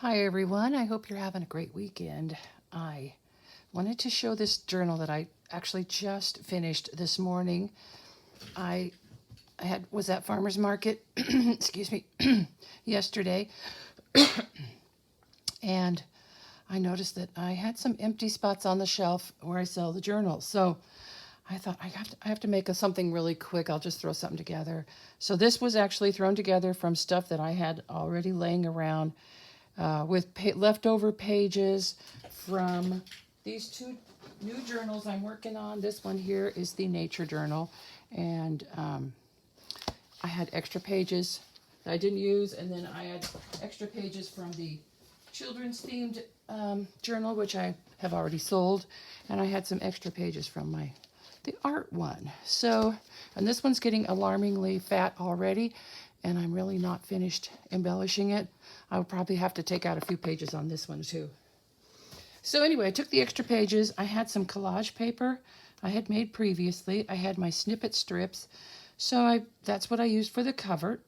Hi everyone, I hope you're having a great weekend. I wanted to show this journal that I actually just finished this morning. I was at farmer's market, excuse me, yesterday, and I noticed that I had some empty spots on the shelf where I sell the journals. So I thought I have to make something really quick. I'll just throw something together. So this was actually thrown together from stuff that I had already laying around with leftover pages from these two new journals I'm working on. This one here is the Nature Journal, and I had extra pages that I didn't use, and then I had extra pages from the children's themed journal, which I have already sold, and I had some extra pages from the art one. So, and this one's getting alarmingly fat already, and I'm really not finished embellishing it. I'll probably have to take out a few pages on this one too. So anyway, I took the extra pages. I had some collage paper I had made previously. I had my snippet strips. So that's what I used for the cover.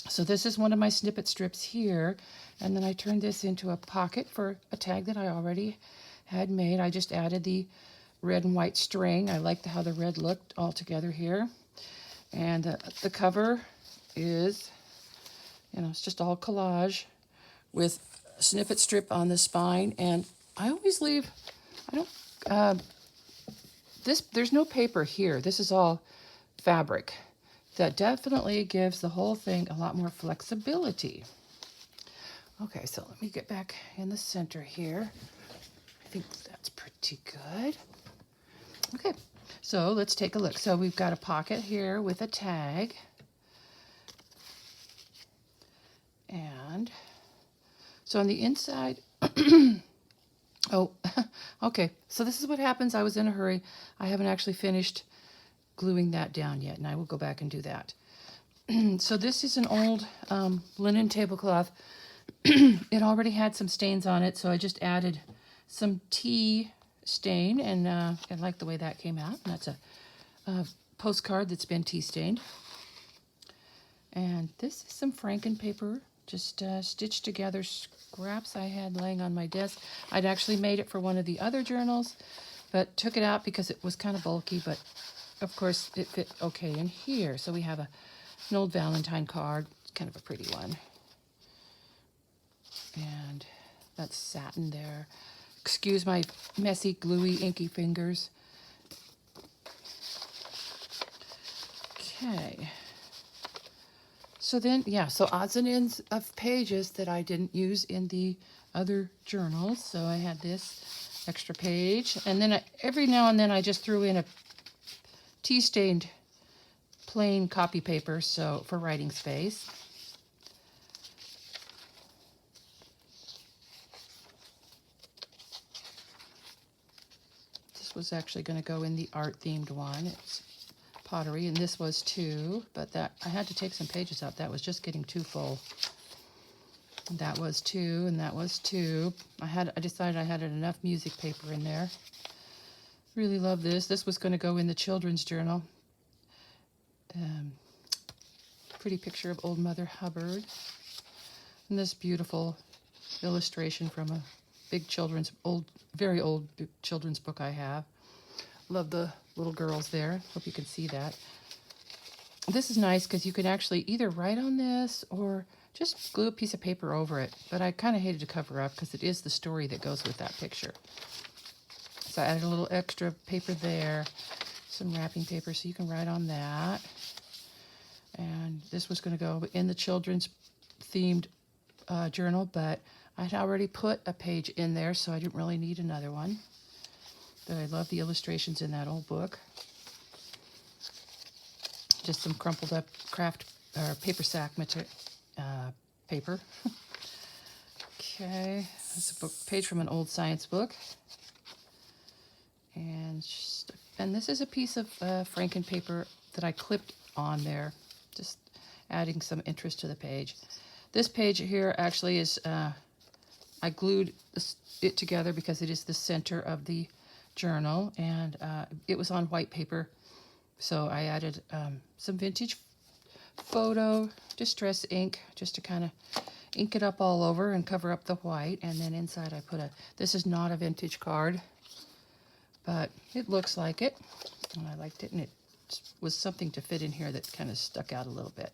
So this is one of my snippet strips here. And then I turned this into a pocket for a tag that I already had made. I just added the red and white string. I liked how the red looked all together here. And the cover is, it's just all collage with a snippet strip on the spine. And I always leave, there's no paper here. This is all fabric. That definitely gives the whole thing a lot more flexibility. Okay, so let me get back in the center here. I think that's pretty good. Okay, so let's take a look. So we've got a pocket here with a tag. And so on the inside, oh, okay. So this is what happens. I was in a hurry. I haven't actually finished gluing that down yet, and I will go back and do that. So this is an old linen tablecloth. It already had some stains on it, so I just added some tea stain, and I like the way that came out. And that's a postcard that's been tea stained. And this is some Franken paper, just stitched together scraps I had laying on my desk. I'd actually made it for one of the other journals, but took it out because it was kind of bulky, but of course it fit okay in here. So we have an old Valentine card, kind of a pretty one. And that's satin there. Excuse my messy, gluey, inky fingers. Okay. So then, so odds and ends of pages that I didn't use in the other journals. So I had this extra page. And then every now and then I just threw in a tea-stained plain copy paper for writing space. This was actually going to go in the art-themed one. It's pottery, and this was too, but I had to take some pages out. That was just getting too full. That was two, and that was two. I decided I had enough music paper in there. Really love this. This was going to go in the children's journal. Pretty picture of old Mother Hubbard. And this beautiful illustration from a big very old children's book I have. Love the little girls there. Hope you can see that. This is nice because you can actually either write on this or just glue a piece of paper over it. But I kind of hated to cover up because it is the story that goes with that picture. So I added a little extra paper there, some wrapping paper so you can write on that. And this was going to go in the children's themed journal, but I'd already put a page in there, so I didn't really need another one. But I love the illustrations in that old book. Just some crumpled up craft or paper sack paper. Okay, that's a page from an old science book. And this is a piece of Franken paper that I clipped on there, just adding some interest to the page. This page here actually is, I glued it together because it is the center of the journal, and it was on white paper, so I added some vintage photo distress ink just to kind of ink it up all over and cover up the white. And then inside I put this is not a vintage card, but it looks like it. And I liked it, and it was something to fit in here that kind of stuck out a little bit.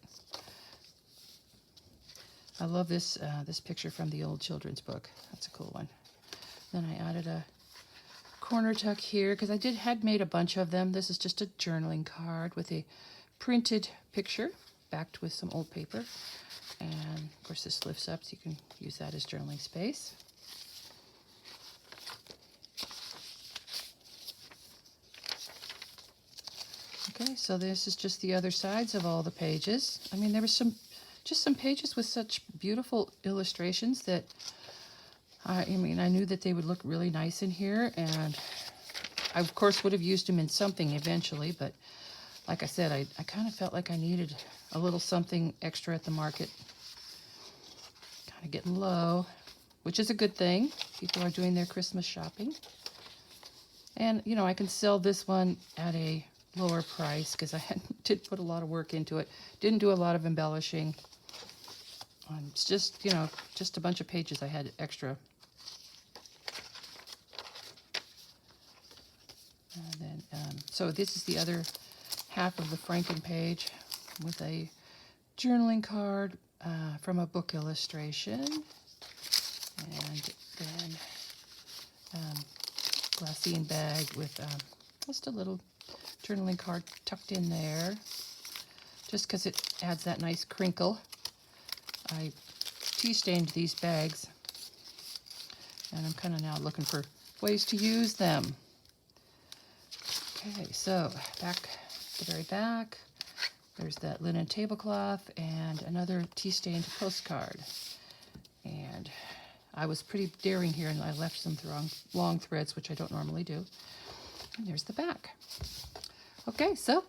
I love this this picture from the old children's book. That's a cool one. Then I added a corner tuck here because I had made a bunch of them. This is just a journaling card with a printed picture backed with some old paper. And of course this lifts up so you can use that as journaling space. Okay, so this is just the other sides of all the pages. I mean, there was just some pages with such beautiful illustrations that I knew that they would look really nice in here, and I of course would have used them in something eventually, but like I said, I kind of felt like I needed a little something extra at the market. Kind of getting low, which is a good thing. People are doing their Christmas shopping. And, you know, I can sell this one at a lower price because I did put a lot of work into it. Didn't do a lot of embellishing. It's just, you know, just a bunch of pages I had extra. And then, so this is the other half of the Franken page with a journaling card from a book illustration. And then glassine bag with just a little journaling card tucked in there, just because it adds that nice crinkle. I tea stained these bags, and I'm kind of now looking for ways to use them. Okay, so back, the very back, there's that linen tablecloth and another tea stained postcard. And I was pretty daring here, and I left some long threads, which I don't normally do. And there's the back. Okay, so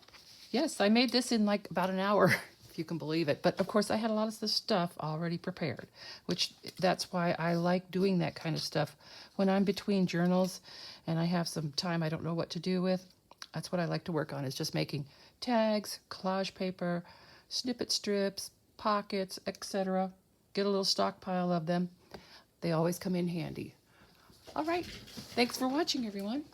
yes, I made this in like about an hour, if you can believe it. But of course, I had a lot of the stuff already prepared, which that's why I like doing that kind of stuff when I'm between journals and I have some time I don't know what to do with. That's what I like to work on, is just making tags, collage paper, snippet strips, pockets, etc. Get a little stockpile of them. They always come in handy. All right, thanks for watching, everyone.